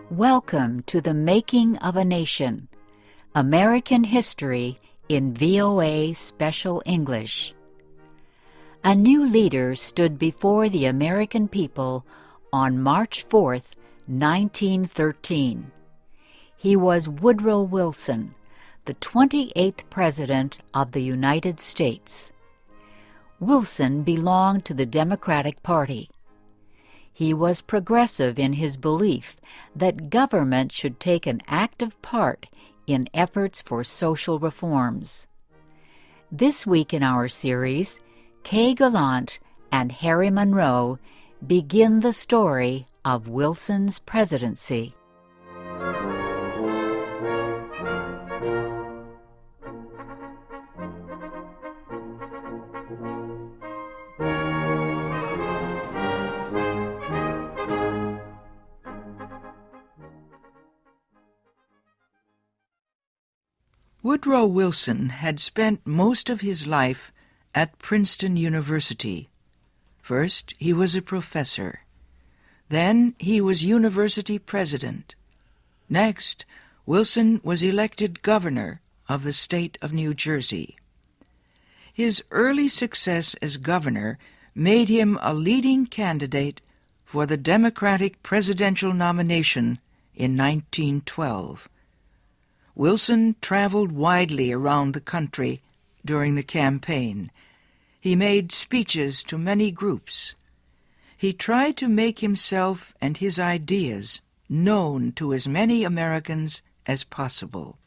Welcome to the Making of a Nation, American History in VOA Special English. A new leader stood before the American people on March 4th, 1913. He was Woodrow Wilson, the 28th President of the United States. Wilson belonged to the Democratic Party. He was progressive in his belief that government should take an active part in efforts for social reforms. This week in our series, Kay Gallant and Harry Monroe begin the story of Wilson's presidency. Woodrow Wilson had spent most of his life at Princeton University. First, he was a professor. Then, he was university president. Next, Wilson was elected governor of the state of New Jersey. His early success as governor made him a leading candidate for the Democratic presidential nomination in 1912. Wilson traveled widely around the country during the campaign. He made speeches to many groups. He tried to make himself and his ideas known to as many Americans as possible.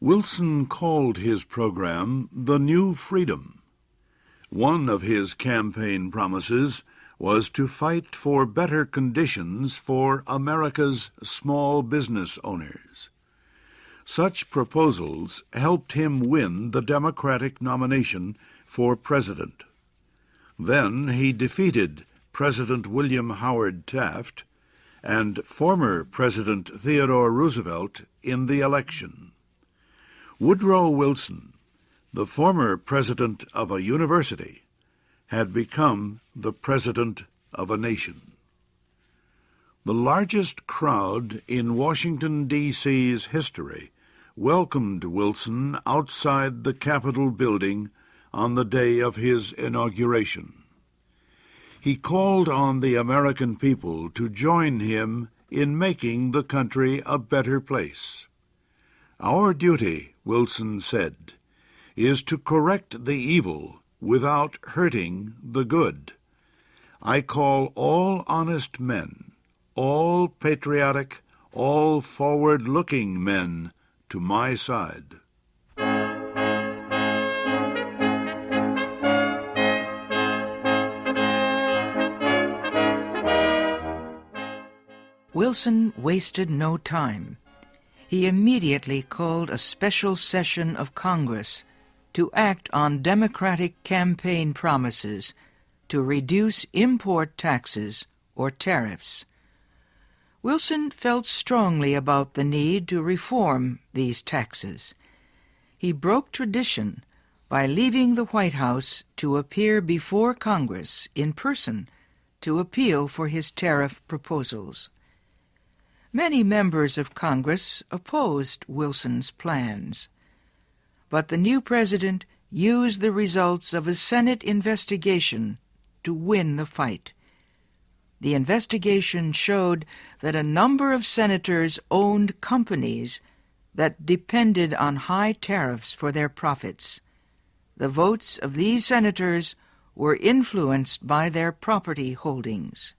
Wilson called his program the New Freedom. One of his campaign promises was to fight for better conditions for America's small business owners. Such proposals helped him win the Democratic nomination for president. Then he defeated President William Howard Taft and former President Theodore Roosevelt in the election. Woodrow Wilson, the former president of a university, had become the president of a nation. The largest crowd in Washington, D.C.'s history welcomed Wilson outside the Capitol building on the day of his inauguration. He called on the American people to join him in making the country a better place. "Our duty," Wilson said, "is to correct the evil without hurting the good. I call all honest men, all patriotic, all forward-looking men to my side." Wilson wasted no time. He immediately called a special session of Congress to act on Democratic campaign promises to reduce import taxes or tariffs. Wilson felt strongly about the need to reform these taxes. He broke tradition by leaving the White House to appear before Congress in person to appeal for his tariff proposals. Many members of Congress opposed Wilson's plans, but the new president used the results of a Senate investigation to win the fight. The investigation showed that a number of senators owned companies that depended on high tariffs for their profits. The votes of these senators were influenced by their property holdings.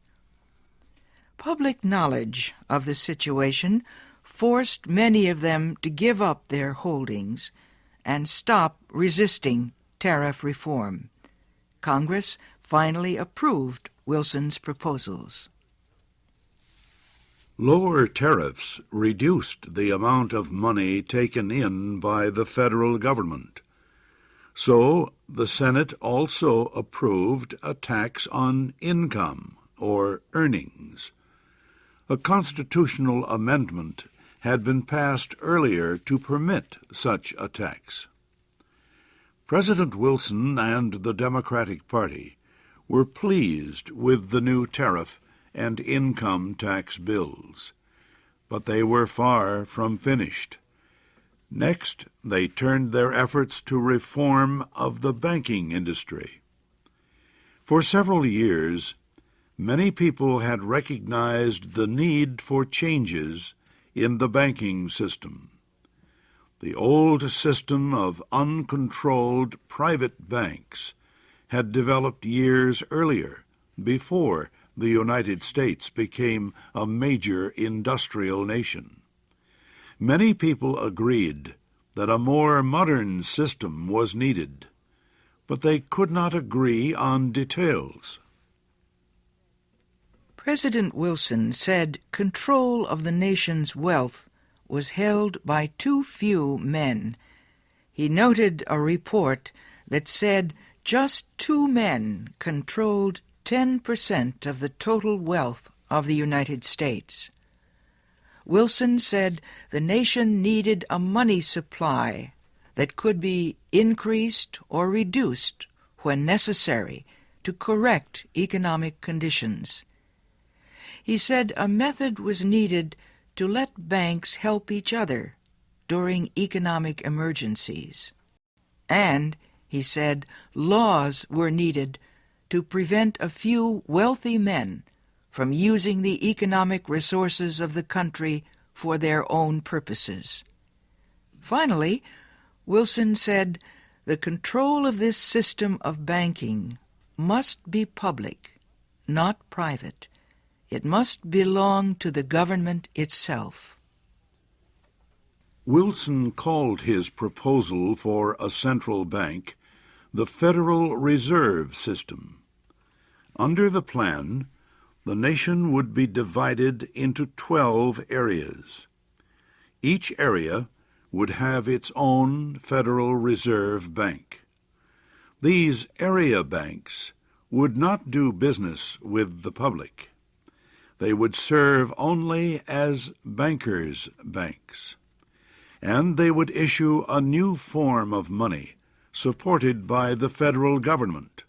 Public knowledge of the situation forced many of them to give up their holdings and stop resisting tariff reform. Congress finally approved Wilson's proposals. Lower tariffs reduced the amount of money taken in by the federal government. So the Senate also approved a tax on income or earnings. A constitutional amendment had been passed earlier to permit such a tax. President Wilson and the Democratic Party were pleased with the new tariff and income tax bills. But they were far from finished. Next, they turned their efforts to reform of the banking industry. For several years, many people had recognized the need for changes in the banking system. The old system of uncontrolled private banks had developed years earlier, before the United States became a major industrial nation. Many people agreed that a more modern system was needed, but they could not agree on details. President Wilson said control of the nation's wealth was held by too few men. He noted a report that said just 2 men controlled 10% of the total wealth of the United States. Wilson said the nation needed a money supply that could be increased or reduced when necessary to correct economic conditions. He said a method was needed to let banks help each other during economic emergencies. And, he said, laws were needed to prevent a few wealthy men from using the economic resources of the country for their own purposes. Finally, Wilson said the control of this system of banking must be public, not private. It must belong to the government itself. Wilson called his proposal for a central bank the Federal Reserve System. Under the plan, the nation would be divided into 12 areas. Each area would have its own Federal Reserve Bank. These area banks would not do business with the public. They would serve only as bankers' banks, and they would issue a new form of money supported by the federal government.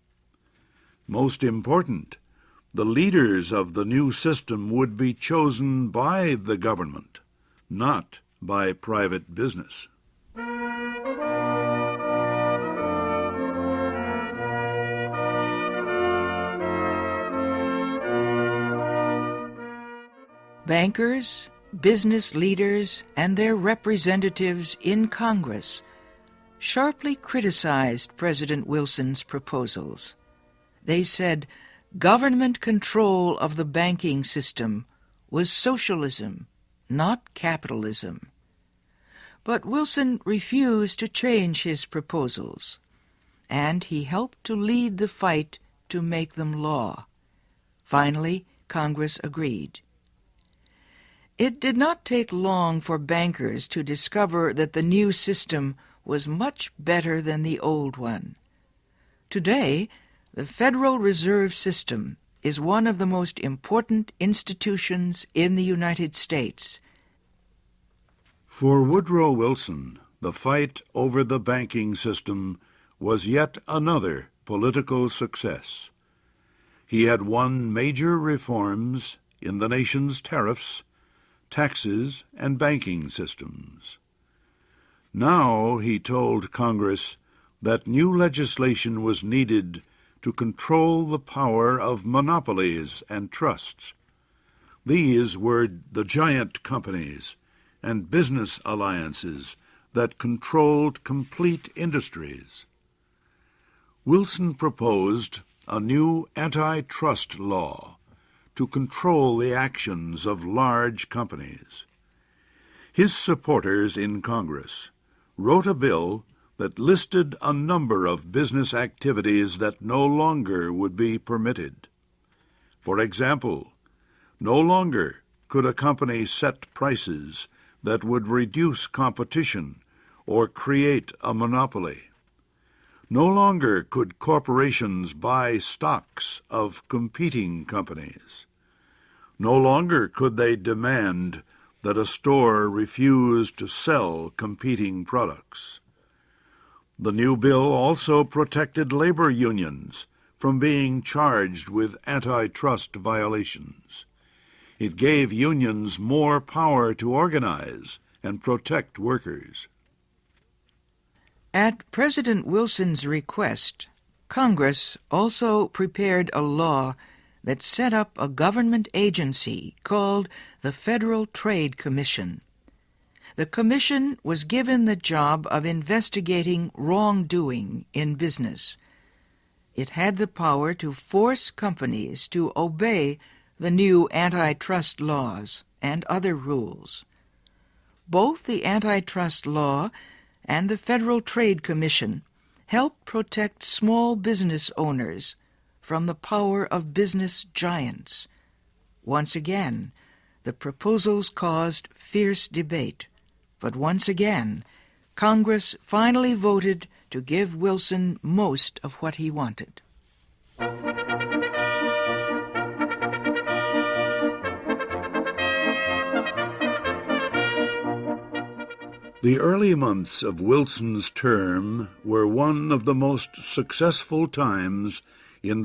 Most important, the leaders of the new system would be chosen by the government, not by private business. Bankers, business leaders, and their representatives in Congress sharply criticized President Wilson's proposals. They said government control of the banking system was socialism, not capitalism. But Wilson refused to change his proposals, and he helped to lead the fight to make them law. Finally, Congress agreed. It did not take long for bankers to discover that the new system was much better than the old one. Today, the Federal Reserve System is one of the most important institutions in the United States. For Woodrow Wilson, the fight over the banking system was yet another political success. He had won major reforms in the nation's tariffs, taxes, and banking systems. Now he told Congress that new legislation was needed to control the power of monopolies and trusts. These were the giant companies and business alliances that controlled complete industries. Wilson proposed a new antitrust law to control the actions of large companies. His supporters in Congress wrote a bill that listed a number of business activities that no longer would be permitted. For example, no longer could a company set prices that would reduce competition or create a monopoly. No longer could corporations buy stocks of competing companies. No longer could they demand that a store refuse to sell competing products. The new bill also protected labor unions from being charged with antitrust violations. It gave unions more power to organize and protect workers. At President Wilson's request, Congress also prepared a law that set up a government agency called the Federal Trade Commission. The commission was given the job of investigating wrongdoing in business. It had the power to force companies to obey the new antitrust laws and other rules. Both the antitrust law and the Federal Trade Commission help protect small business owners from the power of business giants. Once again, the proposals caused fierce debate, but once again, Congress finally voted to give Wilson most of what he wanted. The early months of Wilson's term were one of the most successful times in